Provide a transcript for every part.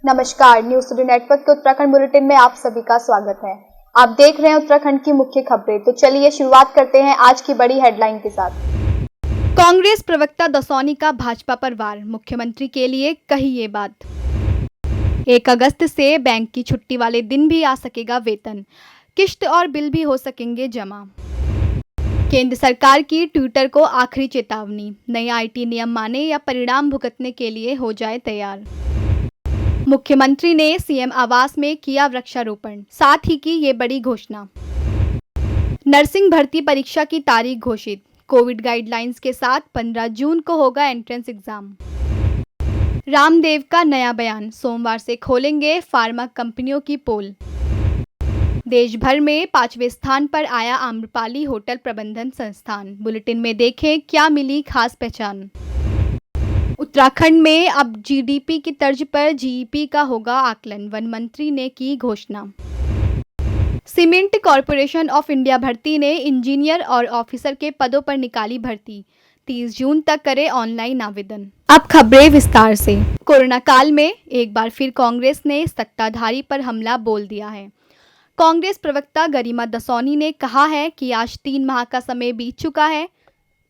नमस्कार, news today network के Uttarakhand bulletin में आप सभी का स्वागत है। आप देख रहे हैं उत्तराखंड की मुख्य खबरें। तो चलिए शुरुआत करते हैं आज की बड़ी हेडलाइन के साथ। कांग्रेस प्रवक्ता दसौनी का भाजपा पर वार, मुख्यमंत्री के लिए कही ये बात। 1 अगस्त से बैंक की छुट्टी वाले दिन भी आ सकेगा वेतन, किश्त और बिल भी हो सकेंगे जमा। केंद्र सरकार की ट्विटर को आखिरी चेतावनी, नए आईटी नियम माने या परिणाम भुगतने के लिए हो जाए तैयार। मुख्यमंत्री ने सीएम आवास में किया वृक्षारोपण, साथ ही की ये बड़ी घोषणा। नर्सिंग भर्ती परीक्षा की तारीख घोषित, कोविड गाइडलाइंस के साथ 15 जून को होगा एंट्रेंस एग्जाम। रामदेव का नया बयान, सोमवार से खोलेंगे फार्मा कंपनियों की पोल। देश भर में 5वें स्थान पर आया आम्रपाली होटल प्रबंधन संस्थान, बुलेटिन में देखें क्या मिली खास पहचान। उत्तराखंड में अब जीडीपी की तर्ज पर जीईपी का होगा आकलन, वन मंत्री ने की घोषणा। सीमेंट कॉरपोरेशन ऑफ इंडिया भर्ती ने इंजीनियर और ऑफिसर के पदों पर निकाली भर्ती, 30 जून तक करे ऑनलाइन आवेदन। अब खबरें विस्तार से। कोरोना काल में एक बार फिर कांग्रेस ने सत्ताधारी पर हमला बोल दिया है। कांग्रेस प्रवक्ता गरिमा दसौनी ने कहा है कि आज 3 माह का समय बीत चुका है,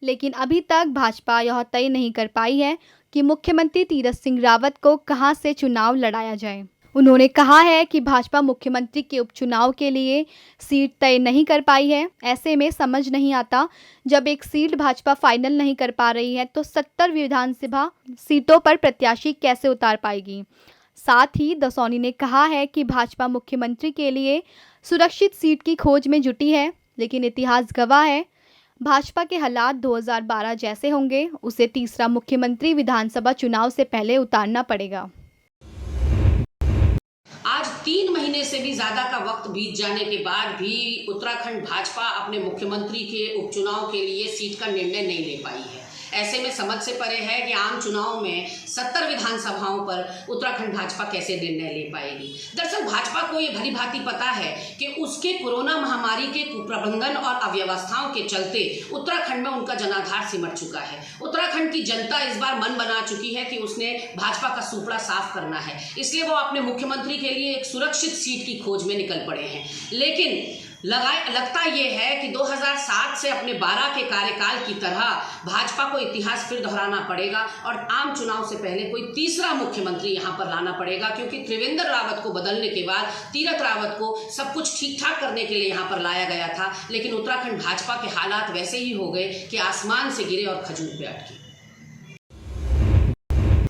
लेकिन अभी तक भाजपा यह तय नहीं कर पाई है कि मुख्यमंत्री तीरथ सिंह रावत को कहां से चुनाव लड़ाया जाए। उन्होंने कहा है कि भाजपा मुख्यमंत्री के उपचुनाव के लिए सीट तय नहीं कर पाई है। ऐसे में समझ नहीं आता, जब एक सीट भाजपा फाइनल नहीं कर पा रही है तो 70 विधानसभा सीटों पर प्रत्याशी कैसे उतार पाएगी। साथ ही दसौनी ने कहा है कि भाजपा मुख्यमंत्री के लिए सुरक्षित सीट की खोज में जुटी है, लेकिन इतिहास गवाह है भाजपा के हालात 2012 जैसे होंगे, उसे तीसरा मुख्यमंत्री विधानसभा चुनाव से पहले उतारना पड़ेगा। आज 3 महीने से भी ज्यादा का वक्त बीत जाने के बाद भी उत्तराखंड भाजपा अपने मुख्यमंत्री के उपचुनाव के लिए सीट का निर्णय नहीं ले पाई है। ऐसे में समझ से परे है कि आम चुनाव में 70 विधानसभाओं पर उत्तराखंड भाजपा कैसे निर्णय ले पाएगी। दरअसल भाजपा को ये भली भांति पता है कि उसके कोरोना महामारी के कुप्रबंधन और अव्यवस्थाओं के चलते उत्तराखंड में उनका जनाधार सिमट चुका है। उत्तराखंड की जनता इस बार मन बना चुकी है कि उसने भाजपा का सुपड़ा साफ करना है, इसलिए वो अपने मुख्यमंत्री के लिए एक सुरक्षित सीट की खोज में निकल पड़े हैं। लेकिन लगता ये है कि 2007 से अपने 12 के कार्यकाल की तरह भाजपा को इतिहास फिर दोहराना पड़ेगा और आम चुनाव से पहले कोई तीसरा मुख्यमंत्री यहाँ पर लाना पड़ेगा, क्योंकि त्रिवेंद्र रावत को बदलने के बाद तीरथ रावत को सब कुछ ठीक ठाक करने के लिए यहाँ पर लाया गया था, लेकिन उत्तराखंड भाजपा के हालात वैसे ही हो गए कि आसमान से गिरे और खजूर पे अटके।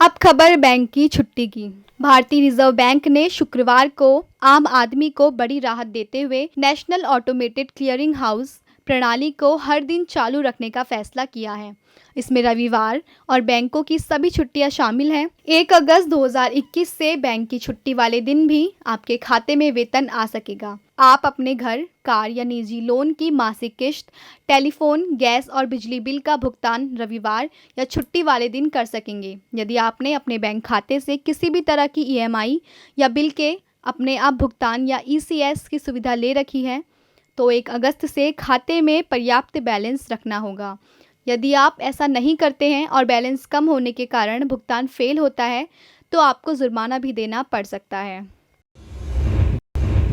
अब खबर बैंक की छुट्टी की। भारतीय रिजर्व बैंक ने शुक्रवार को आम आदमी को बड़ी राहत देते हुए नेशनल ऑटोमेटेड क्लियरिंग हाउस प्रणाली को हर दिन चालू रखने का फैसला किया है। इसमें रविवार और बैंकों की सभी छुट्टियां शामिल हैं। 1 अगस्त 2021 से बैंक की छुट्टी वाले दिन भी आपके खाते में वेतन आ सकेगा। आप अपने घर, कार या निजी लोन की मासिक किश्त, टेलीफोन, गैस और बिजली बिल का भुगतान रविवार या छुट्टी वाले दिन कर सकेंगे। यदि आपने अपने बैंक खाते से किसी भी तरह की ईएमआई या बिल के अपने आप भुगतान या ईसीएस की सुविधा ले रखी है, तो 1 अगस्त से खाते में पर्याप्त बैलेंस रखना होगा। यदि आप ऐसा नहीं करते हैं और बैलेंस कम होने के कारण भुगतान फेल होता है, तो आपको जुर्माना भी देना पड़ सकता है।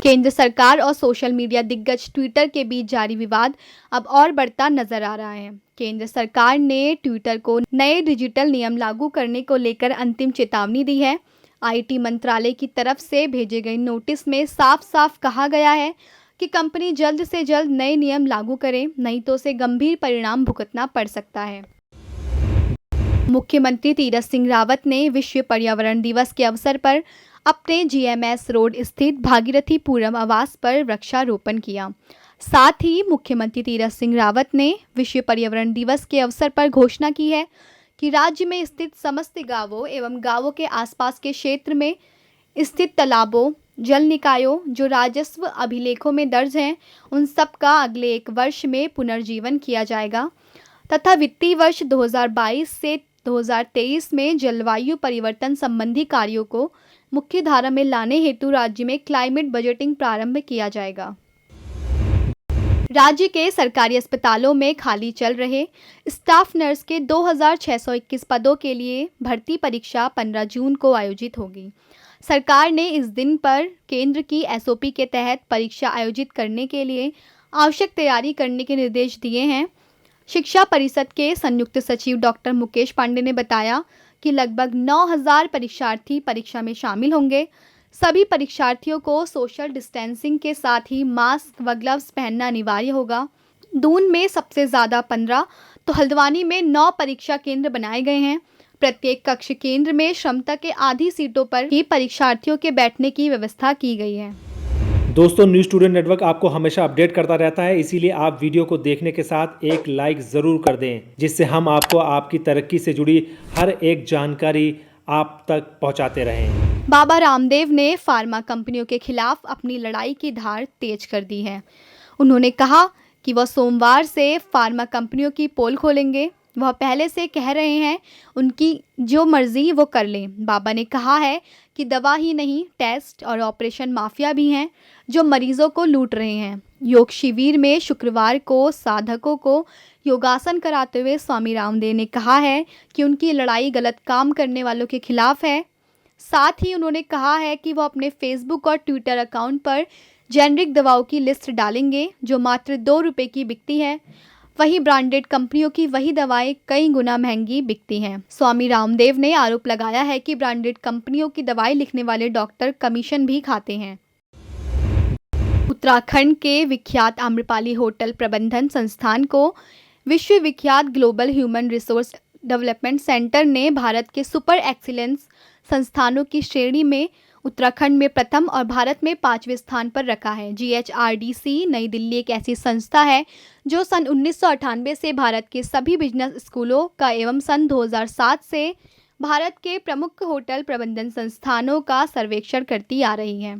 केंद्र सरकार और सोशल मीडिया दिग्गज ट्विटर के बीच जारी विवाद अब और बढ़ता नजर आ रहा है। केंद्र सरकार ने ट्विटर को नए डिजिटल नियम लागू करने को लेकर अंतिम चेतावनी दी है। आईटी मंत्रालय की तरफ से भेजे गए नोटिस में साफ साफ कहा गया है कि कंपनी जल्द से जल्द नए नियम लागू करे, नहीं तो उसे गंभीर परिणाम भुगतना पड़ सकता है। मुख्यमंत्री तीरथ सिंह रावत ने विश्व पर्यावरण दिवस के अवसर पर अपने जीएमएस रोड स्थित भागीरथी पूरम आवास पर वृक्षारोपण किया। साथ ही मुख्यमंत्री तीरथ सिंह रावत ने विश्व पर्यावरण दिवस के अवसर पर घोषणा की है कि राज्य में स्थित समस्त गांवों एवं गांवों के आसपास के क्षेत्र में स्थित तालाबों, जल निकायों जो राजस्व अभिलेखों में दर्ज हैं, उन सब का अगले 1 वर्ष में पुनर्जीवन किया जाएगा तथा वित्तीय वर्ष 2022 से 2023 में जलवायु परिवर्तन संबंधी कार्यों को मुख्य धारा में लाने हेतु राज्य में क्लाइमेट बजटिंग प्रारंभ किया जाएगा। राज्य के सरकारी अस्पतालों में खाली चल रहे स्टाफ नर्स के 2621 पदों के लिए भर्ती परीक्षा 15 जून को आयोजित होगी। सरकार ने इस दिन पर केंद्र की एसओपी के तहत परीक्षा आयोजित करने के लिए आवश्यक तैयारी करने के निर्देश दिए हैं। शिक्षा परिषद के संयुक्त सचिव डॉक्टर मुकेश पांडे ने बताया कि लगभग 9,000 परीक्षार्थी परीक्षा में शामिल होंगे। सभी परीक्षार्थियों को सोशल डिस्टेंसिंग के साथ ही मास्क व ग्लव्स पहनना अनिवार्य होगा। दून में सबसे ज़्यादा 15 तो हल्द्वानी में 9 परीक्षा केंद्र बनाए गए हैं। प्रत्येक कक्ष केंद्र में क्षमता के आधी सीटों पर ही परीक्षार्थियों के बैठने की व्यवस्था की गई है। दोस्तों, न्यूज़ स्टूडेंट नेटवर्क आपको हमेशा अपडेट करता रहता है, इसीलिए आप वीडियो को देखने के साथ एक लाइक ज़रूर कर दें, जिससे हम आपको आपकी तरक्की से जुड़ी हर एक जानकारी आप तक पहुंचाते रहें। बाबा रामदेव ने फार्मा कंपनियों के खिलाफ अपनी लड़ाई की धार तेज कर दी है। उन्होंने कहा कि वह सोमवार से फार्मा कंपनियों की पोल खोलेंगे। वह पहले से कह रहे हैं उनकी जो मर्जी वो कर लें। बाबा ने कहा है कि दवा ही नहीं, टेस्ट और ऑपरेशन माफिया भी हैं जो मरीजों को लूट रहे हैं। योग शिविर में शुक्रवार को साधकों को योगासन कराते हुए स्वामी रामदेव ने कहा है कि उनकी लड़ाई गलत काम करने वालों के खिलाफ है। साथ ही उन्होंने कहा है कि वह अपने फेसबुक और ट्विटर अकाउंट पर जेनरिक दवाओं की लिस्ट डालेंगे जो मात्र 2 रुपये की बिकती है। वहीं ब्रांडेड कंपनियों की वही दवाएं कई गुना महंगी बिकती हैं। स्वामी रामदेव ने आरोप लगाया है कि ब्रांडेड कंपनियों की दवाई लिखने वाले डॉक्टर कमीशन भी खाते हैं। उत्तराखंड के विख्यात आम्रपाली होटल प्रबंधन संस्थान को विश्व विख्यात global human resource development centre ने भारत के सुपर एक्सीलेंस संस्थानों की श्रेणी में उत्तराखंड में प्रथम और भारत में 5वें स्थान पर रखा है। GHRDC नई दिल्ली एक ऐसी संस्था है जो सन 1998 से भारत के सभी बिजनेस स्कूलों का एवं सन 2007 से भारत के प्रमुख होटल प्रबंधन संस्थानों का सर्वेक्षण करती आ रही है।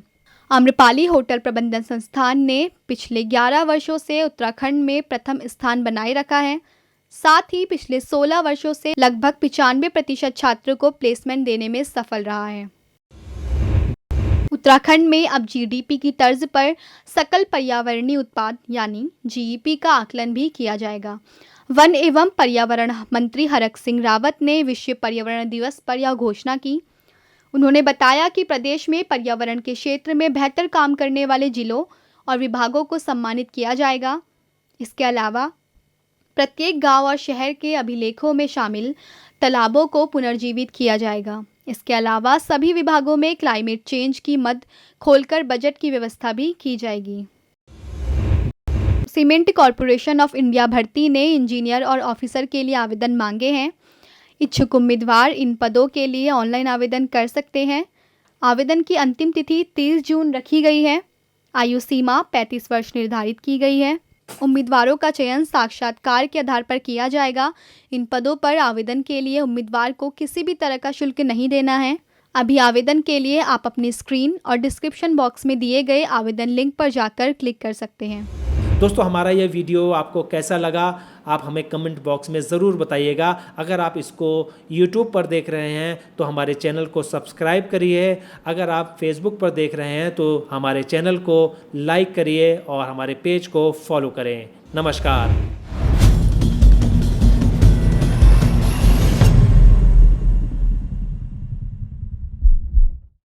आम्रपाली होटल प्रबंधन संस्थान ने पिछले 11 वर्षों से उत्तराखंड में प्रथम स्थान बनाए रखा है। साथ ही पिछले 16 वर्षों से लगभग 95% छात्रों को प्लेसमेंट देने में सफल रहा है। उत्तराखंड में अब GDP की तर्ज पर सकल पर्यावरणीय उत्पाद यानी GEP का आकलन भी किया जाएगा। वन एवं पर्यावरण मंत्री हरक सिंह रावत ने विश्व पर्यावरण दिवस पर यह घोषणा की। उन्होंने बताया कि प्रदेश में पर्यावरण के क्षेत्र में बेहतर काम करने वाले जिलों और विभागों को सम्मानित किया जाएगा। इसके अलावा प्रत्येक गांव और शहर के अभिलेखों में शामिल तालाबों को पुनर्जीवित किया जाएगा। इसके अलावा सभी विभागों में क्लाइमेट चेंज की मद खोलकर बजट की व्यवस्था भी की जाएगी। सीमेंट कॉरपोरेशन ऑफ इंडिया भर्ती ने इंजीनियर और ऑफिसर के लिए आवेदन मांगे हैं। इच्छुक उम्मीदवार इन पदों के लिए ऑनलाइन आवेदन कर सकते हैं। आवेदन की अंतिम तिथि 30 जून रखी गई है। आयु सीमा 35 वर्ष निर्धारित की गई है। उम्मीदवारों का चयन साक्षात्कार के आधार पर किया जाएगा। इन पदों पर आवेदन के लिए उम्मीदवार को किसी भी तरह का शुल्क नहीं देना है। अभी आवेदन के लिए आप अपनी स्क्रीन और डिस्क्रिप्शन बॉक्स में दिए गए आवेदन लिंक पर जाकर क्लिक कर सकते हैं। दोस्तों, हमारा यह वीडियो आपको कैसा लगा आप हमें कमेंट बॉक्स में ज़रूर बताइएगा। अगर आप इसको YouTube पर देख रहे हैं तो हमारे चैनल को सब्सक्राइब करिए। अगर आप Facebook पर देख रहे हैं तो हमारे चैनल को लाइक करिए और हमारे पेज को फॉलो करें। नमस्कार।